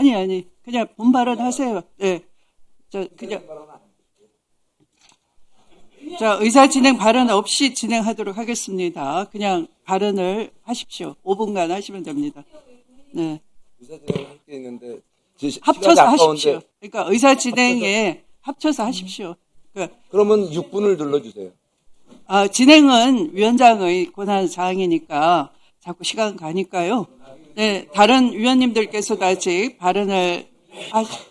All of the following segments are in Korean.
아니. 그냥 본 발언 하세요. 네. 자, 의사 진행 발언 없이 진행하도록 하겠습니다. 그냥 발언을 하십시오. 5분간 하시면 됩니다. 네. 의사 진행을 할 게 있는데 합쳐서 하십시오. 그러니까 의사 진행에 합쳐서 하십시오. 그러면 6분을 눌러주세요. 진행은 위원장의 권한 사항이니까 자꾸 시간 가니까요. 네, 다른 위원님들께서도 아직 발언을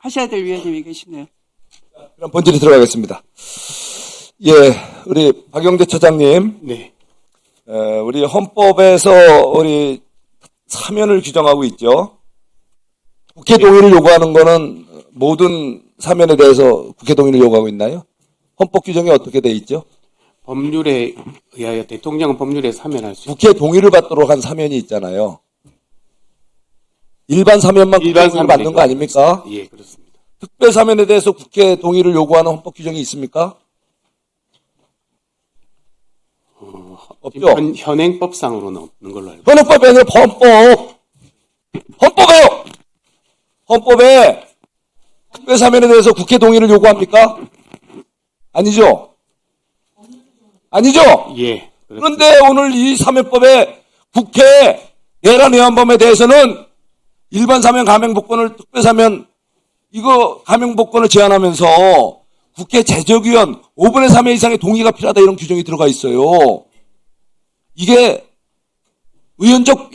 하셔야 될 위원님이 계시네요. 그럼 본질에 들어가겠습니다. 예, 우리 박영대 처장님. 네. 우리 헌법에서 우리 사면을 규정하고 있죠. 국회 동의를 요구하는 거는 모든 사면에 대해서 국회 동의를 요구하고 있나요? 헌법 규정이 어떻게 돼 있죠? 법률에 의하여 대통령은 법률에 사면할 수 국회 동의를 받도록 한 사면이 있잖아요. 일반 사면만 국회 동의를 받는 거 아닙니까? 예, 그렇습니다. 특별 사면에 대해서 국회 동의를 요구하는 헌법 규정이 있습니까? 없죠. 현행법상으로는 없는 걸로 알고 헌법이 아니라 헌법에요. 헌법에 특별 사면에 대해서 국회 동의를 요구합니까? 아니죠. 예. 그런데 오늘 이 사면법에 국회 내란 외환범에 대해서는 일반 사면 감행복권을 특별 사면 이거 감행복권을 제한하면서 국회 제적위원 5분의 3회 이상의 동의가 필요하다 이런 규정이 들어가 있어요. 이게 의원적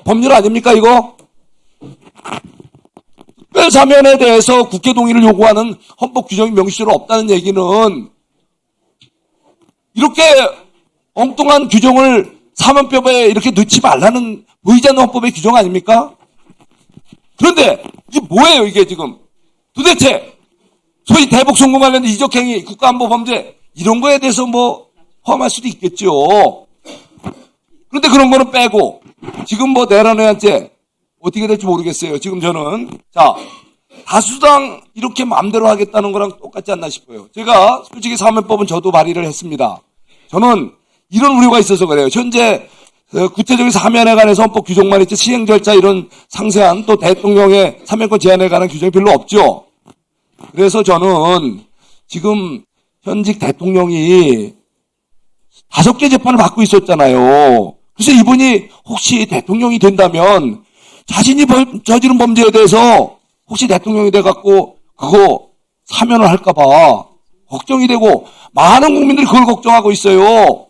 법률 아닙니까 이거? 특별 사면에 대해서 국회 동의를 요구하는 헌법 규정이 명시적으로 없다는 얘기는 이렇게 엉뚱한 규정을 사면법에 이렇게 넣지 말라는 보이지 않는 헌법의 규정 아닙니까? 그런데 이게 뭐예요 이게 지금? 도대체 소위 대북 송금 관련된 이적행위, 국가안보범죄 이런 거에 대해서 뭐 포함할 수도 있겠죠. 그런데 그런 거는 빼고 지금 뭐 내란외환죄 어떻게 될지 모르겠어요. 지금 저는 다수당 이렇게 마음대로 하겠다는 거랑 똑같지 않나 싶어요. 제가 솔직히 사면법은 저도 발의를 했습니다. 저는 이런 우려가 있어서 그래요. 현재 구체적인 사면에 관해서 헌법 규정만 있지 시행 절차 이런 상세한 또 대통령의 사면권 제한에 관한 규정이 별로 없죠. 그래서 저는 지금 현직 대통령이 5개 재판을 받고 있었잖아요. 그래서 이분이 혹시 대통령이 된다면 자신이 저지른 범죄에 대해서 혹시 대통령이 돼갖고 그거 사면을 할까봐 걱정이 되고 많은 국민들이 그걸 걱정하고 있어요.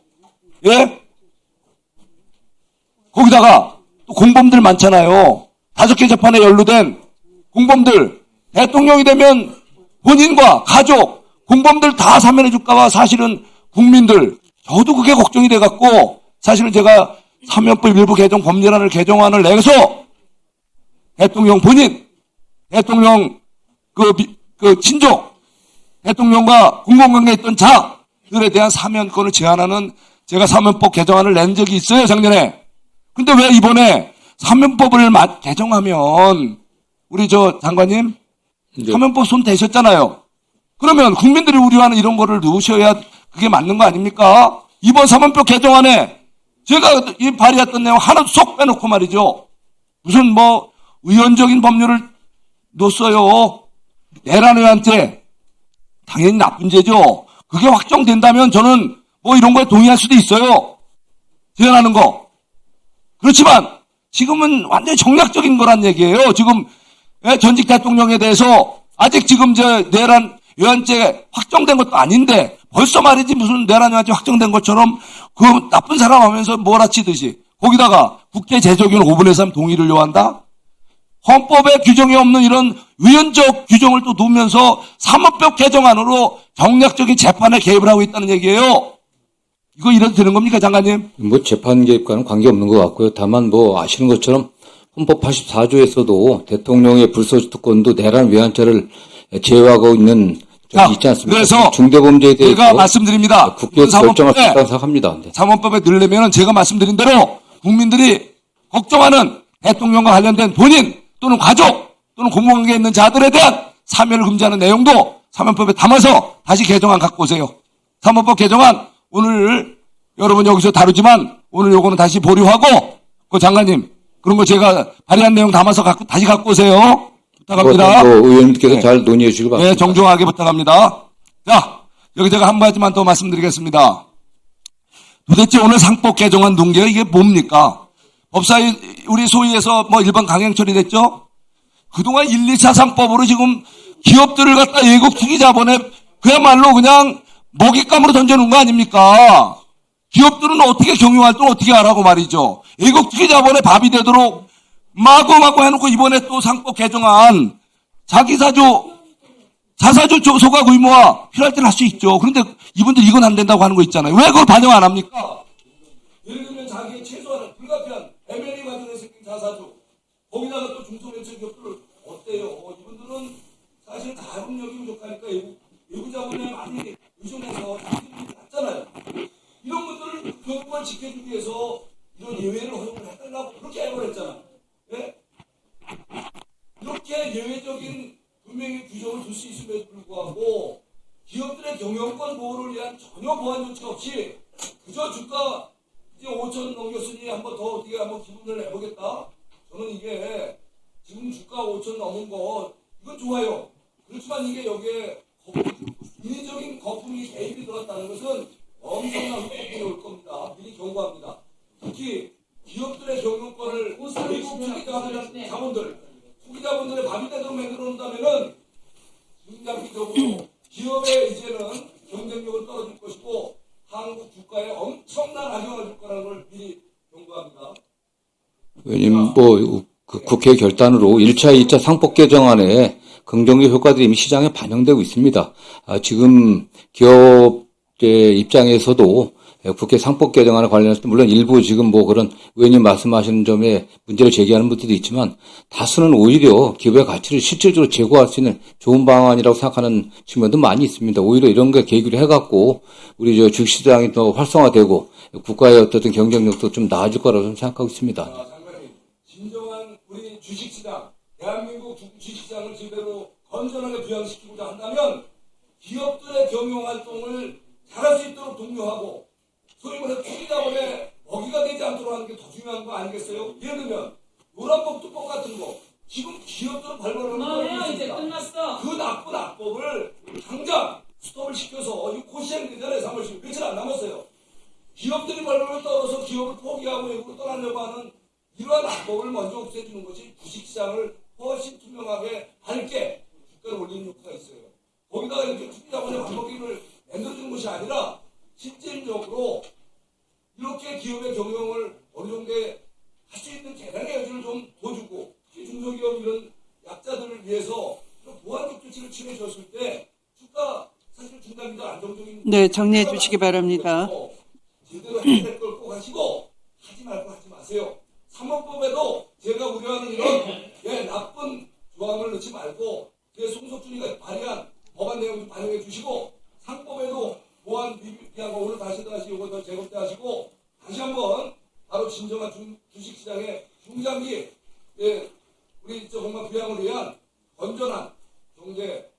예? 거기다가 또 공범들 많잖아요. 5개 재판에 연루된 공범들 대통령이 되면 본인과 가족, 공범들 다 사면해 줄까봐 사실은 국민들 저도 그게 걱정이 돼갖고 사실은 제가 사면법 일부 개정 법률안을 개정안을 내서 대통령 본인, 대통령 그 친족, 대통령과 공공관계에 있던 자들에 대한 사면권을 제한하는 제가 사면법 개정안을 낸 적이 있어요 작년에. 근데 왜 이번에 사면법을 개정하면 우리 장관님 네. 사면법 손 대셨잖아요. 그러면 국민들이 우려하는 이런 거를 넣으셔야 그게 맞는 거 아닙니까? 이번 사면법 개정안에 제가 이 발의했던 내용 하나도 쏙 빼놓고 말이죠. 무슨 뭐 의원적인 법률을 넣었어요. 내란외환죄 당연히 나쁜 죄죠. 그게 확정된다면 저는 뭐 이런 거에 동의할 수도 있어요. 제안하는 거. 그렇지만 지금은 완전히 정략적인 거란 얘기예요. 지금 전직 대통령에 대해서 아직 지금 내란 외환죄 확정된 것도 아닌데 벌써 말이지 무슨 내란 외환죄 확정된 것처럼 그 나쁜 사람 하면서 몰아치듯이 거기다가 국회 제적위원 5분의 3 동의를 요한다? 헌법에 규정이 없는 이런 위헌적 규정을 또 두면서 사법법 개정안으로 정략적인 재판에 개입을 하고 있다는 얘기예요. 이거 이래도 되는 겁니까, 장관님? 뭐 재판 개입과는 관계없는 것 같고요. 다만 뭐 아시는 것처럼 헌법 84조에서도 대통령의 불소지 특권도 내란 외환죄를 제외하고 있는 적이 있지 않습니까? 그래서 중대범죄에 대해서 제가 말씀드립니다. 국회에서 결정할 수 있다고 생각합니다. 네. 사법법에 넣으려면 제가 말씀드린 대로 국민들이 걱정하는 대통령과 관련된 본인 또는 가족 또는 공공관계에 있는 자들에 대한 사면을 금지하는 내용도 사면법에 담아서 다시 개정안 갖고 오세요. 사면법 개정안 오늘 여러분 여기서 다루지만 오늘 요거는 다시 보류하고 그 장관님 그런 거 제가 발의한 내용 담아서 다시 갖고 오세요. 부탁합니다. 뭐 의원님께서 네. 잘 논의해 주시기 네, 바랍니다. 정중하게 부탁합니다. 자, 여기 제가 한 가지만 더 말씀드리겠습니다. 도대체 오늘 상법 개정안 논의가 이게 뭡니까? 법사위, 우리 소위에서 뭐 일반 강행 처리됐죠? 그동안 1, 2차 상법으로 지금 기업들을 갖다 외국 투기 자본에 그야말로 그냥 먹잇감으로 던져놓은 거 아닙니까? 기업들은 어떻게 경영활동을 어떻게 하라고 말이죠. 외국 투기 자본에 밥이 되도록 마구마구 해놓고 이번에 또 상법 개정안 자사주 소각 의무화 필요할 때는 할 수 있죠. 그런데 이분들 이건 안 된다고 하는 거 있잖아요. 왜 그걸 반영 안 합니까? 예를 들면 자기의 최소한 불가피한 M&A 과정에 생긴 자사주 거기다가 또 중소벤처기업들을 어때요? 이분들은 사실 자금력이 부족하니까 외국 자본에 많이 의존해서 자금력이 낮잖아요. 이런 것들을 교육을 지켜주기 위해서 이런 예외를 허용을 해달라고 그렇게 해버렸잖아요. 네? 이렇게 예외적인 분명히 규정을 둘 수 있음에도 불구하고 기업들의 경영권 보호를 위한 전혀 보완 조치가 없이 그저 주가 이제 5천 넘겼으니 한번 더 어떻게 한번 기분을 내보겠다. 저는 이게 지금 주가 5천 넘은 거 이건 좋아요. 그렇지만 이게 여기에 인위적인 거품이 개입이 들었다는 것은 엄청난 후폭풍이 올 겁니다. 미리 경고합니다. 특히 기업들의 경영권을 외국 투기 자본들의 밥이 되도록 만들어 놓는다면은 중장기적으로 기업의 이제는 경쟁력은 떨어질 것이고 한국 주가에 엄청난 악영향을 줄 거라는 걸 미리 경고합니다. 의원님, 그 국회 결단으로 1차, 2차 상법 개정안에 긍정적 효과들이 이미 시장에 반영되고 있습니다. 지금 기업의 입장에서도 국회 상법 개정안에 관련해서 물론 일부 지금 뭐 그런 의원님 말씀하시는 점에 문제를 제기하는 분들도 있지만 다수는 오히려 기업의 가치를 실질적으로 제고할 수 있는 좋은 방안이라고 생각하는 측면도 많이 있습니다. 오히려 이런 게 계기를 해갖고 우리 주식시장이 더 활성화되고 국가의 어떤 경쟁력도 좀 나아질 거라고 저는 생각하고 있습니다. 장관님, 진정한 우리 주식시장, 대한민국 주식시장을 제대로 건전하게 부양시키고자 한다면 기업들의 경영활동을 잘할 수 있도록 독려하고 소위 말해 투기자본에 먹이가 되지 않도록 하는 게 더 중요한 거 아니겠어요? 예를 들면 노란법 특법 같은 거 지금 기업들은 발발하는 이제 끝났어. 그 나쁜 악법을 당장 스톱을 시켜서 이거 곧 시행되잖아요. 3월 10일 며칠 안 남았어요. 기업들이 발발을 떨어서 기업을 포기하고 외국으로 떠나려고 하는 이러한 악법을 먼저 없애주는 것이 주식시장을 훨씬 투명하게 밝게 주가를 올리는 효과가 있어요. 거기다가 이렇게 투기자본의 방법을 만들어주는 것이 아니라 실질적으로 이렇게 기업의 경영을 어느 정도 할 수 있는 개량의 여지를 좀 더 주고 특히 중소기업 이런 약자들을 위해서 이런 보완적 조치를 취해 줬을 때 주가 사실 중단기적 안정적인 네, 정리해 주시기 바랍니다. 제대로 해야 될 걸 꼭 하시고 하지 말고 하지 마세요. 사모법에도 제가 우려하는 이런 나쁜 조항을 넣지 말고 송석준이가 발의한 법안 내용 좀 반영해 주시고 상법에도 보안 비비한 거 오늘 다시 이거 더 재검토하시고 다시 한번 바로 진정한 주식시장의 중장기 우리 정말 부양을 위한 건전한 경제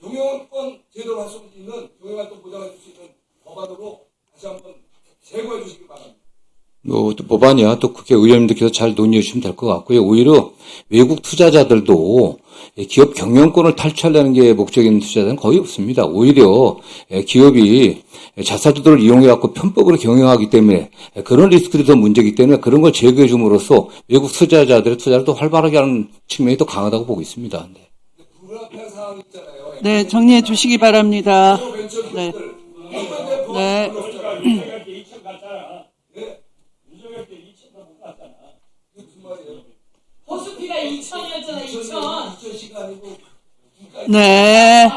경영권 제대로 할 수 있는 경영활동 보장해 줄 수 있는 법안으로 다시 한번 제고해 주시기 바랍니다. 또 법안이야 또 국회 의원님들께서 잘 논의해 주시면 될 것 같고요. 오히려 외국 투자자들도 기업 경영권을 탈취하려는 게 목적인 투자자는 거의 없습니다. 오히려 기업이 자사주들을 이용해갖고 편법으로 경영하기 때문에 그런 리스크들이 더 문제이기 때문에 그런 걸 제거해 줌으로써 외국 투자자들의 투자를 더 활발하게 하는 측면이 더 강하다고 보고 있습니다. 네. 불합리한 상황이 있잖아요. 네, 정리해 주시기 바랍니다. 네. 네. 보수피가 2천이었잖아, 2천. 네.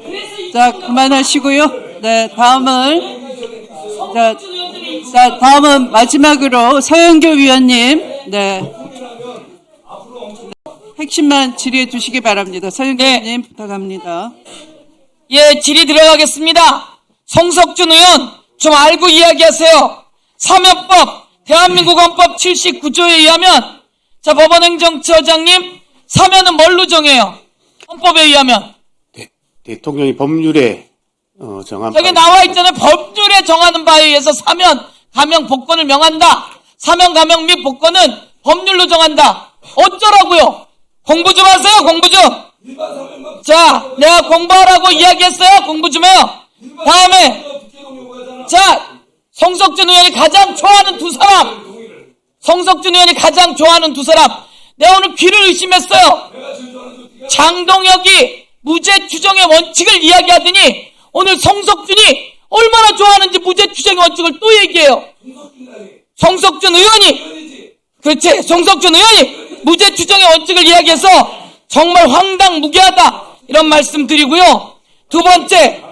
그래서 자, 그만하시고요. 네, 성준 의원들이 다음은 마지막으로 서영교 위원님. 네. 핵심만 질의해 주시기 바랍니다. 서영교 위원님 부탁합니다. 예, 질의 들어가겠습니다. 송석준 의원, 좀 알고 이야기하세요. 사면법, 대한민국 헌법 79조에 의하면, 자, 법원행정처장님, 사면은 뭘로 정해요? 헌법에 의하면. 대통령이 법률에 정한 저기 나와 있잖아요. 법률에 정하는 바에 의해서 사면, 감형, 복권을 명한다. 사면, 감형 및 복권은 법률로 정한다. 어쩌라고요? 공부 좀 하세요, 공부 좀. 자, 내가 공부하라고 이야기했어요. 공부 좀 해요. 다음에, 자, 성석준 의원이 가장 좋아하는 두 사람. 성석준 의원이 가장 좋아하는 두 사람. 내가 오늘 귀를 의심했어요. 장동혁이 무죄 추정의 원칙을 이야기하더니 오늘 성석준이 얼마나 좋아하는지 무죄 추정의 원칙을 또 얘기해요. 성석준 의원이, 그렇지, 성석준 의원이 무죄 추정의 원칙을 이야기해서 정말 황당무계하다 이런 말씀 드리고요. 두 번째,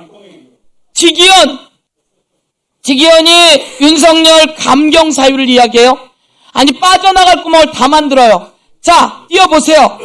지기현이 윤석열 감경 사유를 이야기해요. 아니, 빠져나갈 구멍을 다 만들어요. 자, 띄워보세요.